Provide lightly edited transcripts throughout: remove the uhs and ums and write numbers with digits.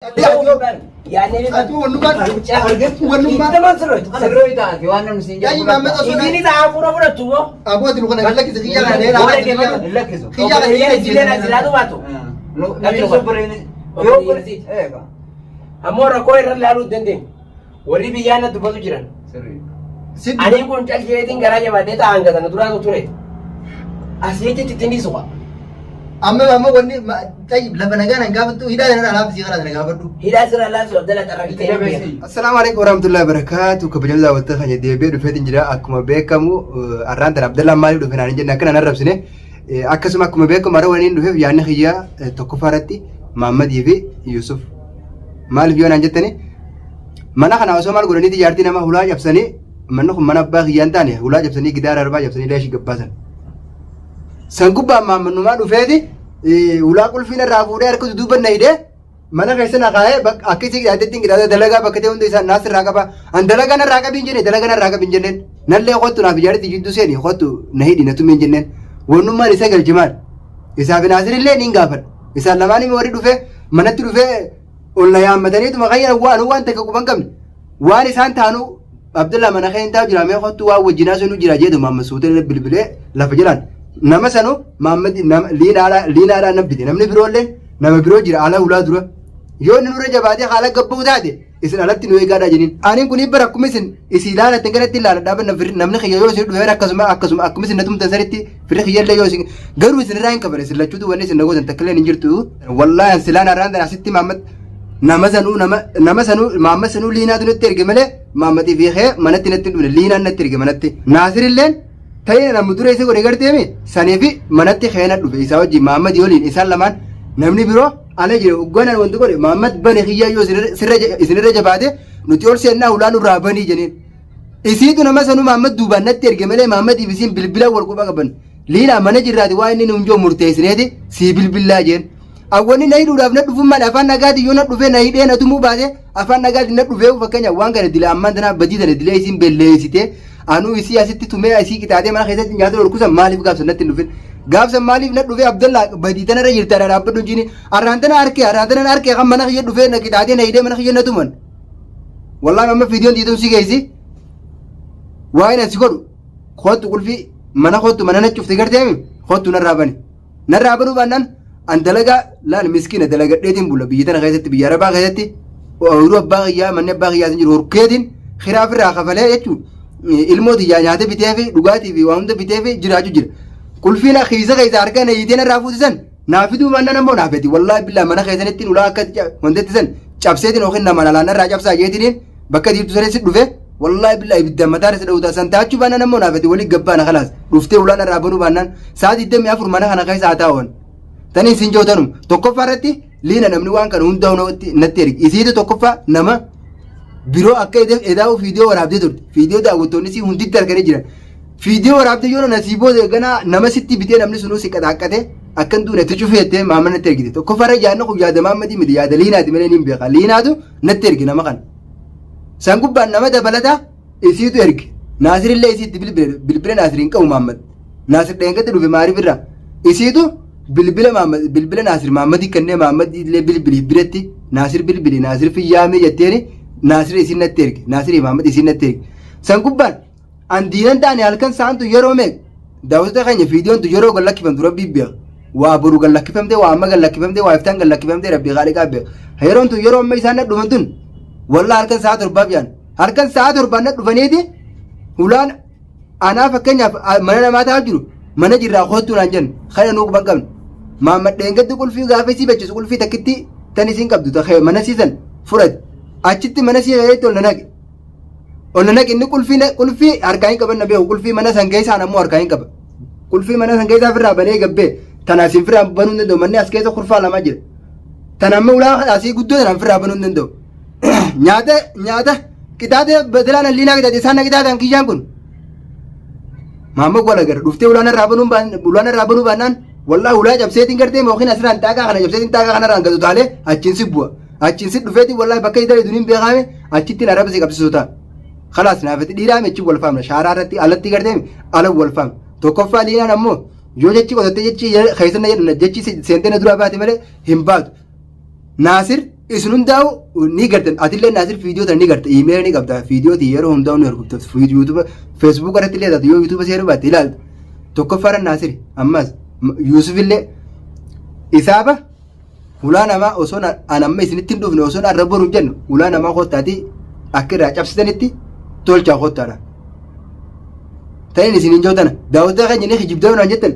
يعني أتو ونبان ونبان ما سرويت سرويت أنت وأنا مسنجا يا إمام إذا تعافر فرتوا أبو أدري لو كنا لك زكية على هنا لك إذا خيار هي جيلنا زلادو باتو نبي سوبرين يوبر إيه أمور كوير لارو دندين وري بيانا تبغى تجرن أنا يكون تأجيل دين كراجة ما ديتا عنك أنا ترى تطوري أسيتي تتندي سوا أما وني طيب لبنا كان قابلتو هداية أنا لا بسيطة أنا قابلتو هداية سر الله سبحانه وتعالى السلام عليكم ورحمة الله وبركاته كبجل ذا وتخني ديبي رفيت جرا أكما بيكمو أران ترى عبد الله مالي رفينا نجنا كنا نرب سنة أكسم أكما بيكم مرة ونين رفيف يعني خيا تكفارتي محمد يبي يوسف مال فيون أنجتني mana kana osoo maal godhanii tijaartii nama hulaa cabsanii manni mana abbaa kiyyaan taane hulaa cabsanii gidaara arbaa cabsanii leeshii gabbaasan san gubbaa maammannumaa dhufeeti hulaa qulfiin irraa fuudhee harka duuba na hidhee mana keessa na kaa'ee akkasii gidaattiin gidaata dalagaa bakka ta'e hundi isaa naas irraa qaba an dalagaan irraa qabiin jennee dalagaan irraa qabiin jenneen nallee kottu naaf ijaartii jidduu seeni kottu na hidhi na tumiin jenneen wannummaan isa galchimaan isaaf naasirillee niin gaafadha isaan lamaan himi warri dhufee manatti dhufee ولا يا مدنيت ما غير وان تكوبان قبل وان إنسان تانو عبد الله من أخين تاج رامي خطوا وجناس نجرا جد ما مسوت بالبلة لا فجران نما سنو محمد نم لين على نبدي نمني برولين نم برو جرا على أولاد رو يون نور جبادي خالق قبوا ذاته إسن على تنوي قادا جنين أنا كوني براكم إسن إسيلان تنقلت تلا دابا نفر نمني خيال يوسف بهر أكسم إسن نتوم تزارتي في خيال لا يوسف قالوا إسن راين كبر إسن لا تشوتو وني إسن نقول تكلين نجرتو والله إسلان راند ناسيتي محمد nama sanuu maamma sanuu liinaatu natti erge malee maammati fiixee manatti natti dhufne liinaan natti erge manatti naasirilleen ta'ee namni dura isa godhe garteemi saniifi manatti xeena dhufe isaa wajjin maammati waliin isaan lamaan namni biroo ala jire ugganaan wanti godhe maammat bane kiyyayyoo isinirra jabaate nuti ol seennaa ulaan irraa banii jeniin isiitu nama sanuu maammat duubaan natti erge malee maammatiif isiin bilbila wal quba qaban liinaa mana jirraati waa inni nuunjoo murteessineeti sii bilbillaa jeen awwani na hidhuudhaaf na dhufummaan afaan nagaati yoo na dhufee na hidhee na tumuu baate afaan nagaati na dhufee fakkeenya waan kana dila ammaan tana badii tana dilee isiin belleessite anuu isii asitti tumee isii qixaatee mana keessatti nyaata dhorkusan maaliif gaafsan natti hin dhufin gaafsan maaliif na dhufee abdallaa badii tanarra jirta dhaabbadhu jiini arraan tana harkee kan mana kiyya dhufee na qixaatee na hidhee mana kiyya na tuman wallaahi amma fiidiyoon tiituun si geessi waa'ee na si godhu kootu qulfii mana kootu mana na cufte garteemi kootu narraa banuu baannaan an dalaga laal miskiina dalaga dheetiin bula biyya tana keessatti biyya arabaa keessatti ooyiruu abbaa kiyyaa manni abbaa kiyyaa jiru horkeetiin khiraaf irraa kafalee jechuun ilmooti yaa nyaata bitee fi dhugaatii fi waan hunda bitee fi jiraachuu jira qulfiina kiisa keessa harka na hiiteen irraa fuutisan naafiduu manna namoo naafeti wallaahi billaa mana keessanitti ulaa akka wanteetti san cabseetiin yookiin nama lalaan irraa cabsaa jeetiniin bakka diibtu saneessi dhufe wallaahi billaa ibidda mataa irra dhawutaa san taachuu baannaan namoo naafeti walii gabbaana khalaas dhuftee ulaan irraa banuu baannaan sa'aatii 24 mana kana keessa haa taa'uun tani isin jootanum tokkoffaa irratti liina namni waan kana hundaa natti ergi isiitu tokkoffaa nama biroo akka edaa'u fiidiyoo waraabdee turte fiidiyoo daawwattoonni si hunditti arganii jiran fiidiyoo waraabdee yoo nasiiboo ganaa nama sitti bitee namni sunuu si qaxaaqqate akkan duunatti cufeettee maama natti ergite tokkoffaa irra yaadna kun yaada maammadii miti yaada liinaati malee niin beeka liinaatu natti ergi nama kana san gubbaan nama dabalataa isiitu ergi naasirillee isiitti bilbila naasiriin qabu maammad naasir dheengatti dhufe maariif irraa isiitu bilbila naasir maammadi kannee maammadi illee bilbilii biratti naasir bilbili naasir fiyyaamee jetteeni naasir isin natti erge naasir maammadi isin natti erge san gubbaan an diinan taane halkan saantu yeroo meeq daawwattoota keenya fiidiyoon tu yeroo gallakkifamtu rabbii beeka waa boru gallakkifamte waa amma gallakkifamte waa iftaan gallakkifamte rabbii qaaliqaa beeka yeroon tu yeroo amma isaan nadhuman tun wallaa halkan sa'a torbaaf yaan halkan sa'a torbaan nadhufaniiti hulaan anaa fakkeenyaaf mana namaa taa'aa jiru mana jirraa kootu naan jennu kana nuu quban qabne maamma dheengatti qulfii gaafa isii beeksisu qulfii takkitti tan isiin qabdu ta'e mana siisan fudhate achitti mana sii fayyadatti ol na naqe inni qulfii harkaa hin qaban na beeku qulfii mana san keessaan ammoo harkaa hin qaba qulfii mana san keessaa firraa banee gabbee tan asiin firraa banuu hin danda'u manni as keessa kurfaa lamaa jira tan amma ulaa asii guddoo tanaan firraa banuu hin danda'u nyaata qixaatee batilaan alliinaa qixaate isaan na qixaatan kiyyaan kun maamma wala gara dhuftee ulaan irraa banuu baannaan wallaahi ulaa cabseetiin gartee mookin asirraan xaagaa kana cabseetiin xaagaa kanarraan gatu taalee achiin si bu'a achiin si dhufeetiin wallaahi bakka idara duniin beekaame achittiin araba si qabsiisu ta'a khalaas naafeti dhiiraa mechi wal faamna shaaraa irratti alatti gartee ala wal faamna tokkoffaa liinaan ammoo yoo jechi qotattee jechi keessanna jedhana jechi seentee na duraa baate malee hin baatu naasir isin hundaa'u ni gartan atillee naasir viidiyoo tan ni garta iimeela ni qabda viidiyooti yeroo hundaa'u ni argufta yuutuuba feesbuuk irratti illee taatu yoo yuutuuba seeruu baatte ilaalta tokkoffaara naasiri ammas yuusufillee isaaba ulaa namaa osoo an amma isinitti hin dhufne osoo arra boru jennu ulaa namaa kottaati akka irraa cabsitanitti tolchaa kottaadha ta'in isin hin jootana daawwataa keenya ni hijibdaa naan jettan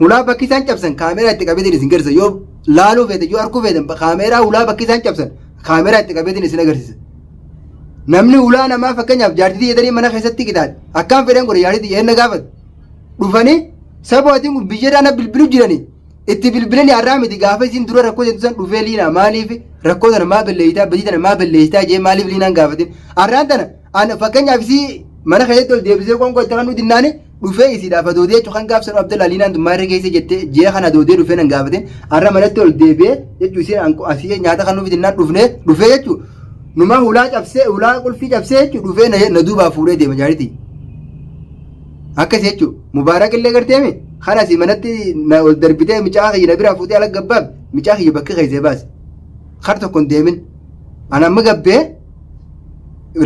ulaa bakki isaan cabsan kaameeraa itti qabeetiin isin garsa yoo laaluu feete yoo arguu feete kaameeraa ulaa bakki isaan cabsan kaameeraa itti qabeetiin isin agarsiisa namni ulaa namaa fakkeenyaaf jaartitii jedhanii mana keessatti qixaadhe akkaan fedhan godhe jaartitii eenna gaafatu dhufanii sabootiin kun biyya na bilbilu jiranii itti bilbilanii har'aa miti gaafa isin dura rakkoo jentu san dhufee liinaa maaliif rakkoo sana maa balleeyyitaa badii sana maa balleeyyitaa jee maaliif liinaan gaafatin har'aan tana fakkeenyaaf isii mana keessatti ol deebisee qoonqoo itti kan nuti hinnaani dhufee isiidhaaf adoodee jechuun kan gaafsan Abdallaa liinaan tummaa irra keessa jettee jee kan adoodee dhufee nan gaafatin har'a manatti ol deebi'ee jechuun isiin asii nyaata kan nuti hinnaan dhufee jechuun numa hulaa cabsee hulaa qulfii cabsee jechuun dhufee na duubaa fuudhee deema jaaritii. Akkas jechuun mubaarak illee garteemi kanas manatti na ol darbitee micaa kiyya biraa fuutee ala gabbaaf micaa kiyya bakka keessee baase kar tokko hin deemin ana amma gabbee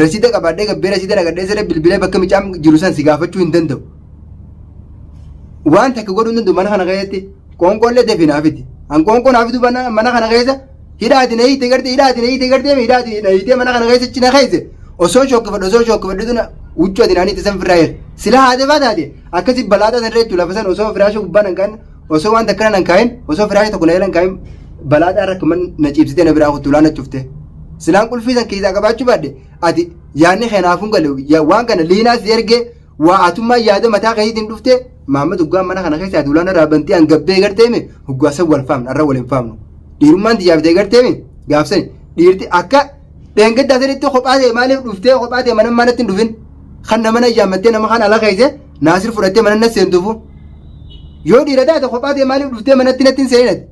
rasiida qabaadhee gabbee rasiida nagadhee siree bilbilee bakka micaan jiru san si gaafachuu hin danda'u waan takka godhuu hin danda'u mana kana keessatti qoonqoollee deefi naafiti an qoonqoo naafitu mana kana keessa hidhaati na hiite gartee mana kana keessa cina keesse osoo shokkifadhu wuccoo dinaanii tisan firraayir sila haadha baataate akkasi balaata san reechu lafa san osoo firaasha gubbaan hin kaa'in osoo waan takkana nan kaa'in osoo firaasha tokko na hin kaa'in balaata irra kuman na ciibsitee na biraa kutulaa na cufte silaan qulfii san keessaa qabaachuu baadde ati yaadni keenaafuun gale waan kana liinaas ergee waa atummaa yaada mataa keessiitiin dhufte maamma duggaan mana kana keessa ati ulaan irraa bantee hangabbee garteemi huggaasa wal faamnu arra wal hin faamnu dhiirummaan tiyaaftee garteemi gaafsani dhiirti akka dheengaddaa sanitti kophaa ta'e maaliif dhuftee kophaa ta'e mana manatti hin dhufin kan nama na yaammattee nama kan ala keesse naasir fudhattee mana na seentuufu yoo dhiira taate kophaa ta'e maaliif dhuftee manatti natti hin seeninati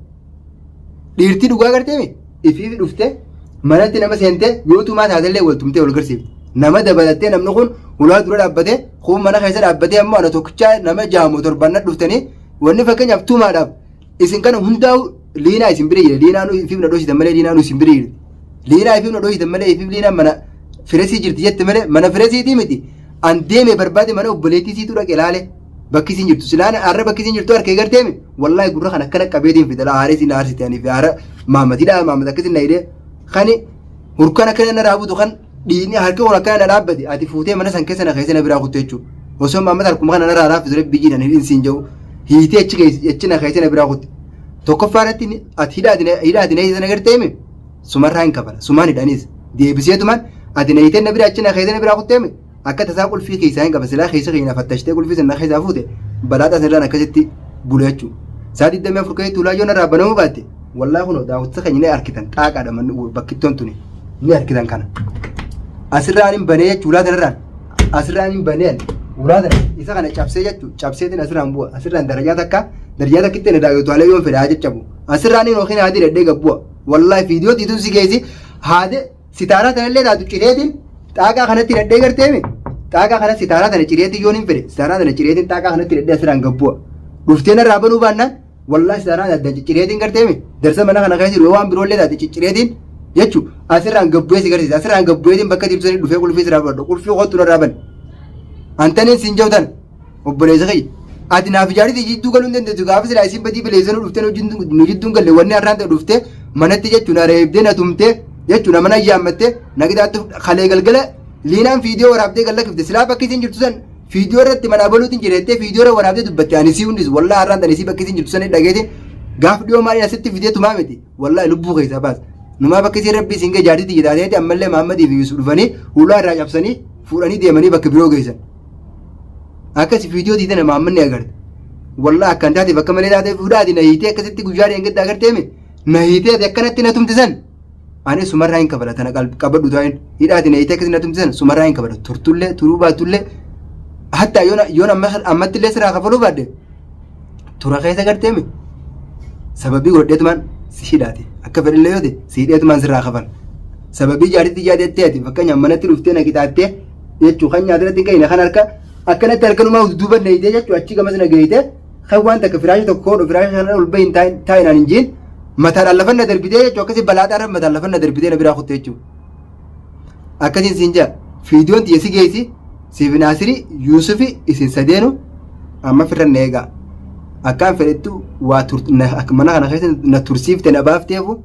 dhiirti dhugaa garteemi ifiifi dhuftee manatti nama seentee yoo tumaa taatellee wal tumtee wal garsiifte nama dabalattee namni kun ulaa dura dhaabbatee kun mana keessa dhaabbatee ammoo ana tokkichaa nama jaamu torban dhuftanii wanni fakkeenyaaf tumaadhaaf isin kana hundaa'u liinaa isin bira jira liinaa nu ifiif na dhoositan malee liinaa nu isin bira jira liinaa ifiif na dhoositan malee ifiif liinaa mana firesii jirti jette malee mana firesiitii miti an deeme barbaade mana obboleettii siitu dhaqe ilaale bakki isin jirtu silaan har'a bakki isin jirtu harkee garteemi wallaahi gurra kan akkana qabeetiin fidala haaree isin aarsite aniif haara maamatiidha maamat akkasin na hidhee kani hurkaan akkana na raabutu kan dhiini harka kun akkana na dhaabbate ati fuutee mana san keessa na keessa na biraa kuttu jechuudha osoo maamat harkuma kana na raaraaf ture biyyiidhaan hin siin jiru hiitee achi na keessa na biraa kutte tokkoffaa irratti ati hidhaati na hiisan agarteemi sumarraa hin kabala sumaan hidhaniis deebiseetumaan ati na hiitee na biraa achi na keessa na biraa kutteemi akka tasaa qulfii keessaa hin qaba silaa keessa keenya fattashtee qulfii sana keessaa fuute balaataa sanirraan akkasitti bula jechuudha. Saa 24 keetti ulaa yoo narraa banamuu baatte wallaahi kun daawwattoota keenya ni harkitan xaaqaadha manni bakkittoon tuni ni harkitan kana. Asirraan hin banee jechuudha ulaa sanarraan asirraan hin baneen ulaa sana isa kana cabsee jechuudha cabseetiin asirraan bu'a asirraan darajaa takkitti na daawwataalee yoon fedhaa jechabu asirraan hin yookiin haadhi dhadhee gabbu'a wallaahi viidiyoo tiituun si geessi haadhi sitaaraa sanallee taatu cireetiin xaaqaa kanatti dhadhee garteemi xaaqaa kana sitaaraa tana cireetii yoon hin fedhe sitaaraa tana cireetiin xaaqaa kanatti dhadhee asirraan gabbu'a dhuftee narraa banuu baannaan wallaahi sitaaraa adda cireetiin garteemi darsa mana kana keessa jiru waan biroollee taate cireetiin jechuun asirraan gabbu'ee si garsiisa asirraan gabbu'eetiin bakka tibsanii dhufee qulfii siraa fudhadhu qulfii kottu narraa ban antaniin siin jawtan obboleessa kiyya ati naaf ijaaritii jidduu galuu hin dandeessu gaafa silaa isin badii bileessanuu dhuftee nu jidduun galle wanni har'aan ta'e dhuftee manatti jechuun areebdee na tumtee jechuun mana yaammattee nagdaatti kalee galgala liinaan viidiyoo waraabdee gallakifte silaa bakki isin jirtu san viidiyoo irratti mana baluutiin jireettee viidiyoo irra waraabdee dubbatte ani sii hundis wallaa har'aan tanisii bakki isin jirtu san dhageetiin gaaf dhiyoo maaliin asitti fidee tumaa miti wallaa lubbuu keessaa baasa numaa bakki isin rabbii isin gajaartitti jedhateeti ammallee Mahammadii fi Yusuf dhufanii ulaa irraa cabsanii fuudhanii deemanii bakka biroo geessan akkas viidiyoo tiitana Mahammadni agarte wallaa akkan taate bakka malee taate fuudhaati na hiitee akkasitti guyyaa dheengadda agarteemi na hiitee akkanatti na tumtisan ani sumarraa hin kabala tana qabadhu ta'in hidhaati na hiitee akkasii na tumtisan sumarraa hin kabala turtullee turuu baatullee hatta yoon ammattillee siraa kafaluu baadde tura keessa garteemi sababii godheetumaan si hidhaate akka fedhillee yoo ta'e si hidheetumaan sirraa kafal sababii jaaritti jaadettee ati fakkeenyaaf manatti dhuftee na qixaattee jechuu kan nyaatirratti hin qaine kan harka akkanatti harkanumaa duuba na hiitee jechuu achi gamas na geeyite kan waan takka firaasha tokko koodhu firaasha sana ol bahin taa'inaan hin jiin Mataadhaan lafa na darbitee jechuun akkasii balaadhaan mataan lafa na darbitee na biraa kuttee jechuudha. Akkasiin siin jaa viidiyoon xiyyeessi geessi Siif Naasirii Yuusufi isin sadeenu amma firra na eegaa. Akkaan fedhettu waa mana kana keessa na tursiifte na baafteefu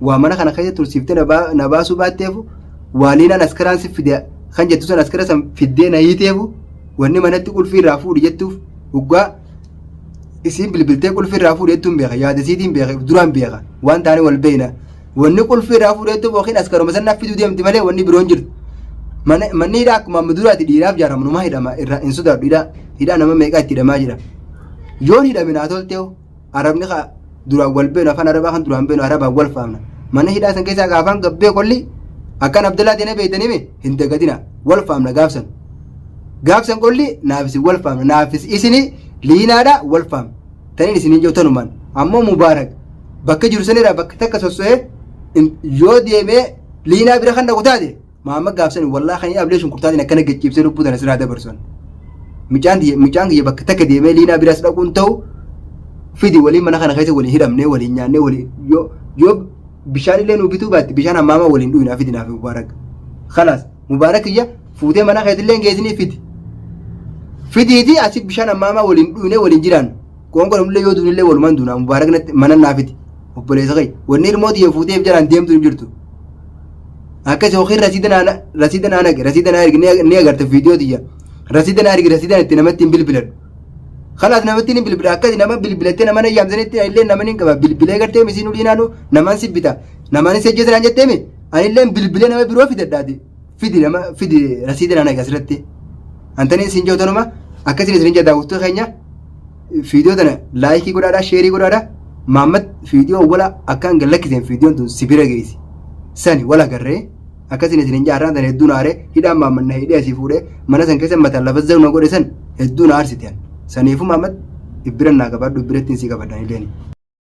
waa mana kana keessa tursiifte na baasuu baatteefu waa liinaan askaraan si fide kan jettu san askara san fiddee na hiiteefu wanni manatti qulfii irraa fuudhi jettuuf dhugaa isin bilbiltee qulfii irraa fuudhi jettuun beeka yaadasiitiin beeka duraan beeka waan taane wal beeyna wanni qulfii irraa fuudhi jettuuf yookiin askaruma san naaf fiduu deemti malee wanni biroon jirtu manni hidhaa akkuma amma duraati dhiiraaf jaaramu numaa hidhama irraa hin sodaadhu hidhaa nama meeqaa itti hidhamaa jira yoon hidhame naa tolteewu arabni duraan wal beenu afaan arabaa kan duraan beenu arabaan wal faamna mana hidhaa san keessaa gaafaan gabbee qolli akkan Abdallaa deene beeytanime hin dagatina wal faamna gaafsan qolli naafisi wal faamna naafis isini liinaadha wal faamna taniin isiniin jawtanumaan ammoo mubaarak bakka jiru sanirraa bakka takka sosso'ee yoo deemee liinaa bira kan dhaqu taate maamma gaafsan wallaa kan ablee shunkurtaatiin akkana gachiibsee lubbuu tana sirraa dabarsan micaan kiyya bakka takka deemee liinaa biraas dhaquun ta'u fidi waliin mana kana keessa waliin hidhamnee waliin nyaannee waliin yoo bishaan illee nu bituu baatti bishaan hammaamaa waliin dhuunaa fidi naaf mubaarak khalaas mubaarak kiyya fuutee mana keessa illee geessinii fidiiti asi bishaan hammaamaa waliin dhuunee waliin jiraan qoonqolumillee yoo duunillee walumaan duunaa mubaarak mana naafiti obboleessa kee wanni ilmooti yoo fuuteef jalaan deemtu hin jirtu akkasii yookiin rasiida naa naqe rasiida naa ergi ni agarte viidiyoo tiyya rasiida naa ergi rasiidaan itti namatti hin bilbiladhu khalaas namatti hin bilbila akkasii nama bilbilattee nama nayyaamsanitti illee nama hin qaba bilbilee gartee misiin uliinaanu namaan sibbita namaan si ejjeesan jetteemi anillee bilbilee nama biroo fidadhaati fidi rasiida naa naqe asirratti antanii isin jawtanuma akkasiin isin jadaawwattuu keenya viidiyoo tana laayikii godhaadhaa sheerii godhaadhaa maammat viidiyoo wala akkaan gallakkiseen viidiyoon tun sibira geessi sani wala garree akkasiin isin jaarraan tan hedduun aaree hidhaan maammanna hidhee asii fuudhee mana san keessa mataan lafa zagna godhe san hedduun aarsitean saniifuu maammat ibbiran naa qabaadhu ibbirattiin sii qabadhaan illeen.